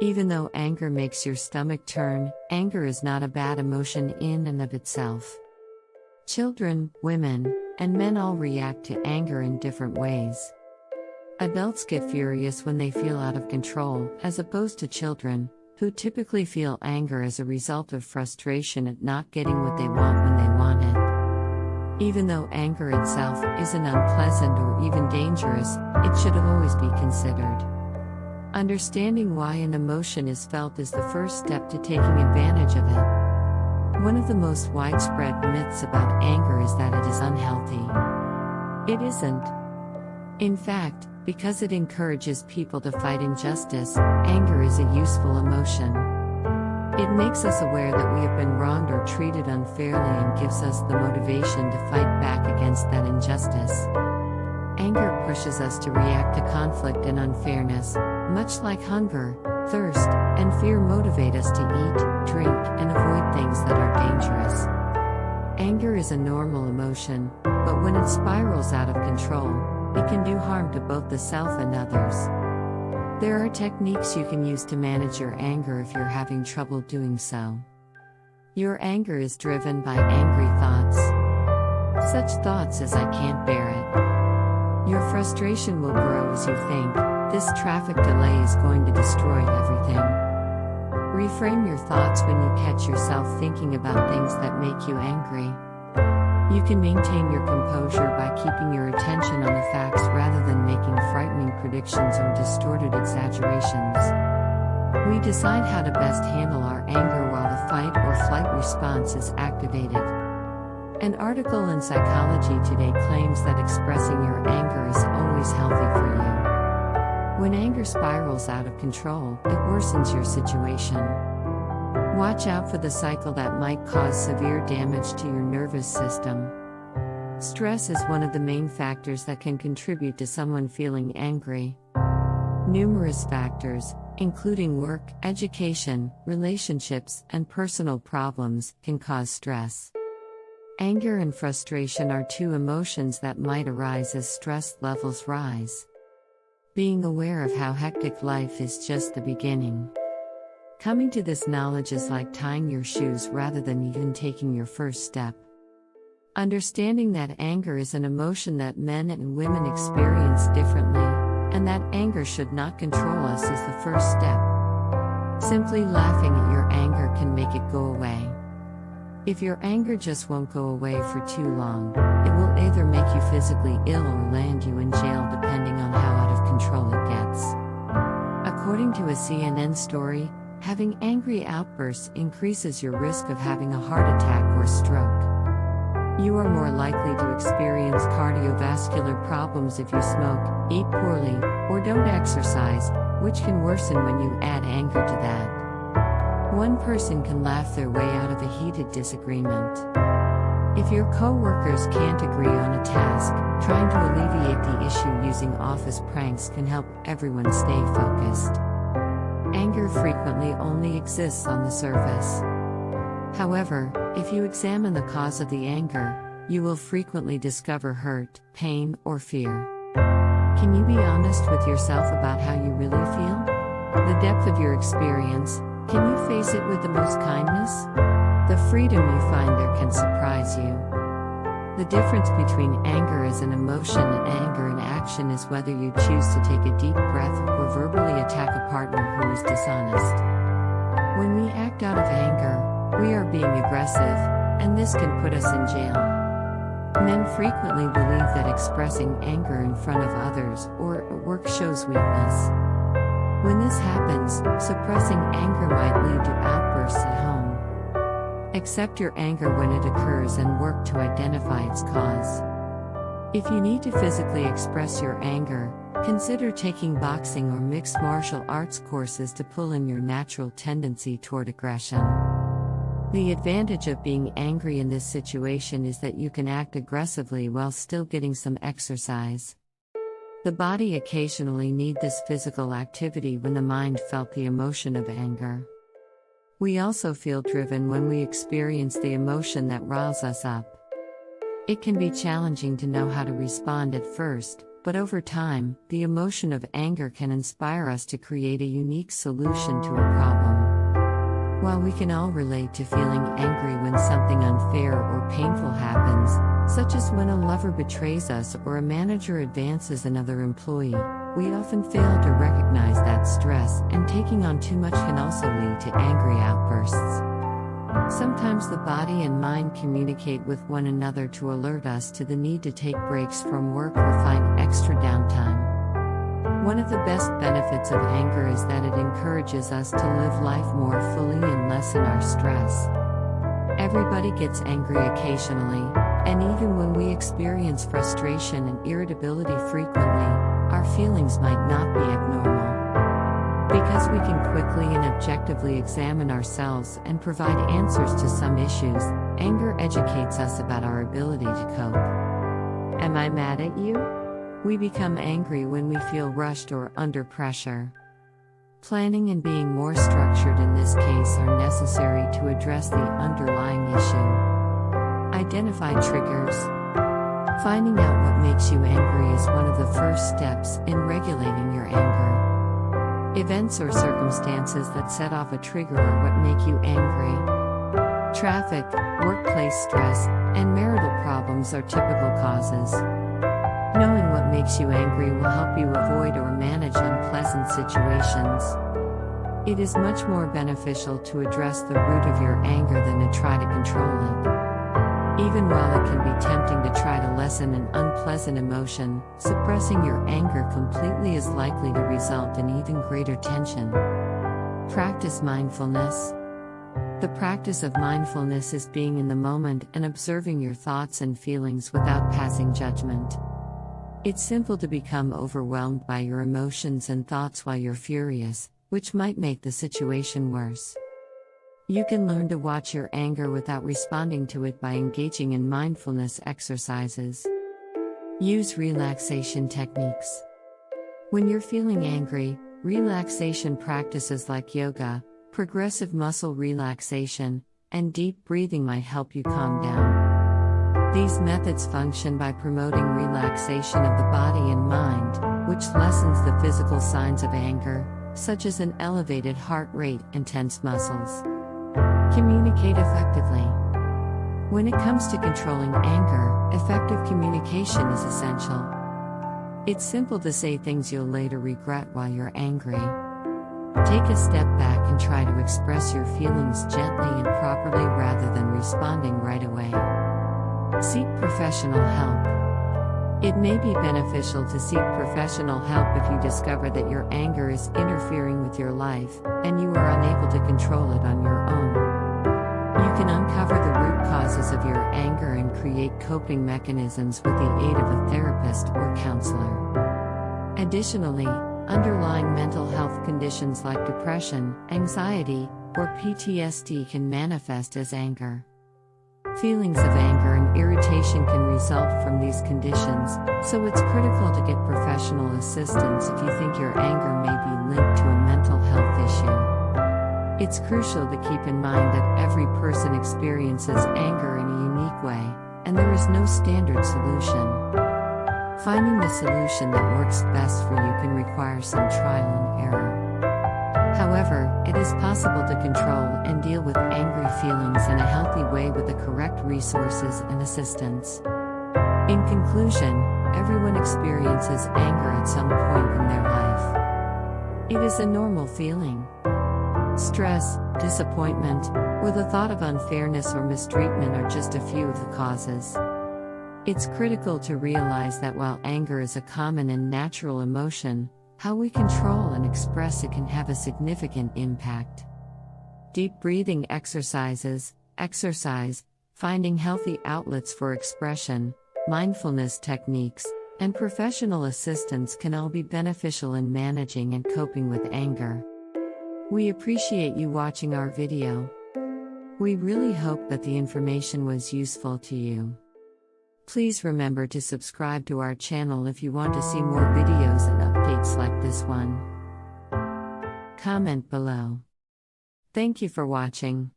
Even though anger makes your stomach turn, anger is not a bad emotion in and of itself. Children, women, and men all react to anger in different ways. Adults get furious when they feel out of control, as opposed to children, who typically feel anger as a result of frustration at not getting what they want when they want it. Even though anger itself isn't unpleasant or even dangerous, it should always be considered. Understanding why an emotion is felt is the first step to taking advantage of it. One of the most widespread myths about anger is that it is unhealthy. It isn't. In fact, because it encourages people to fight injustice, anger is a useful emotion. It makes us aware that we have been wronged or treated unfairly and gives us the motivation to fight back against that injustice. Anger pushes us to react to conflict and unfairness, much like hunger, thirst, and fear motivate us to eat, drink, and avoid things that are dangerous. Anger is a normal emotion, but when it spirals out of control, it can do harm to both the self and others. There are techniques you can use to manage your anger if you're having trouble doing so. Your anger is driven by angry thoughts. Such thoughts as "I can't bear it." Your frustration will grow as you think, "This traffic delay is going to destroy everything." Reframe your thoughts when you catch yourself thinking about things that make you angry. You can maintain your composure by keeping your attention on the facts rather than making frightening predictions or distorted exaggerations. We decide how to best handle our anger while the fight or flight response is activated. An article in Psychology Today claims that expressing your anger is always healthy for you. When anger spirals out of control, it worsens your situation. Watch out for the cycle that might cause severe damage to your nervous system. Stress is one of the main factors that can contribute to someone feeling angry. Numerous factors, including work, education, relationships, and personal problems, can cause stress. Anger and frustration are two emotions that might arise as stress levels rise. Being aware of how hectic life is just the beginning. Coming to this knowledge is like tying your shoes rather than even taking your first step. Understanding that anger is an emotion that men and women experience differently, and that anger should not control us is the first step. Simply laughing at your anger can make it go away. If your anger just won't go away for too long, it will either make you physically ill or land you in jail depending on how out of control it gets. According to a CNN story, having angry outbursts increases your risk of having a heart attack or stroke. You are more likely to experience cardiovascular problems if you smoke, eat poorly, or don't exercise, which can worsen when you add anger to that. One person can laugh their way out of a heated disagreement. If your co-workers can't agree on a task, trying to alleviate the issue using office pranks can help everyone stay focused. Anger frequently only exists on the surface. However, if you examine the cause of the anger, you will frequently discover hurt, pain, or fear. Can you be honest with yourself about how you really feel? The depth of your experience, can you face it with the most kindness? The freedom you find there can surprise you. The difference between anger as an emotion and anger in action is whether you choose to take a deep breath or verbally attack a partner who is dishonest. When we act out of anger, we are being aggressive, and this can put us in jail. Men frequently believe that expressing anger in front of others or at work shows weakness. When this happens, suppressing anger might lead to outbursts at home. Accept your anger when it occurs and work to identify its cause. If you need to physically express your anger, consider taking boxing or mixed martial arts courses to pull in your natural tendency toward aggression. The advantage of being angry in this situation is that you can act aggressively while still getting some exercise. The body occasionally needs this physical activity when the mind felt the emotion of anger. We also feel driven when we experience the emotion that riles us up. It can be challenging to know how to respond at first, but over time, the emotion of anger can inspire us to create a unique solution to a problem. While we can all relate to feeling angry when something unfair or painful happens, such as when a lover betrays us or a manager advances another employee, we often fail to recognize that stress, and taking on too much can also lead to angry outbursts. Sometimes the body and mind communicate with one another to alert us to the need to take breaks from work or find extra downtime. One of the best benefits of anger is that it encourages us to live life more fully and lessen our stress. Everybody gets angry occasionally, and even when we experience frustration and irritability frequently, our feelings might not be abnormal. Because we can quickly and objectively examine ourselves and provide answers to some issues, anger educates us about our ability to cope. Am I mad at you? We become angry when we feel rushed or under pressure. Planning and being more structured in this case are necessary to address the underlying issue. Identify triggers. Finding out what makes you angry is one of the first steps in regulating your anger. Events or circumstances that set off a trigger are what make you angry. Traffic, workplace stress, and marital problems are typical causes. Knowing what makes you angry will help you avoid or manage unpleasant situations. It is much more beneficial to address the root of your anger than to try to control it. Even while it can be tempting to try to lessen an unpleasant emotion, suppressing your anger completely is likely to result in even greater tension. Practice mindfulness. The practice of mindfulness is being in the moment and observing your thoughts and feelings without passing judgment. It's simple to become overwhelmed by your emotions and thoughts while you're furious, which might make the situation worse. You can learn to watch your anger without responding to it by engaging in mindfulness exercises. Use relaxation techniques. When you're feeling angry, relaxation practices like yoga, progressive muscle relaxation, and deep breathing might help you calm down. These methods function by promoting relaxation of the body and mind, which lessens the physical signs of anger, such as an elevated heart rate and tense muscles. Communicate effectively. When it comes to controlling anger, effective communication is essential. It's simple to say things you'll later regret while you're angry. Take a step back and try to express your feelings gently and properly rather than responding right away. Seek professional help. It may be beneficial to seek professional help if you discover that your anger is interfering with your life, and you are unable to control it on your own. You can uncover the root causes of your anger and create coping mechanisms with the aid of a therapist or counselor. Additionally, underlying mental health conditions like depression, anxiety, or PTSD can manifest as anger. Feelings of anger and irritation can result from these conditions, so it's critical to get professional assistance if you think your anger may be linked to a mental health issue. It's crucial to keep in mind that every person experiences anger in a unique way, and there is no standard solution. Finding the solution that works best for you can require some trial and error. However, it is possible to control and deal with angry feelings in a healthy way with the correct resources and assistance. In conclusion, everyone experiences anger at some point in their life. It is a normal feeling. Stress, disappointment, or the thought of unfairness or mistreatment are just a few of the causes. It's critical to realize that while anger is a common and natural emotion, how we control and express it can have a significant impact. Deep breathing exercises, exercise, finding healthy outlets for expression, mindfulness techniques, and professional assistance can all be beneficial in managing and coping with anger. We appreciate you watching our video. We really hope that the information was useful to you. Please remember to subscribe to our channel if you want to see more videos and updates like this one. Comment below. Thank you for watching.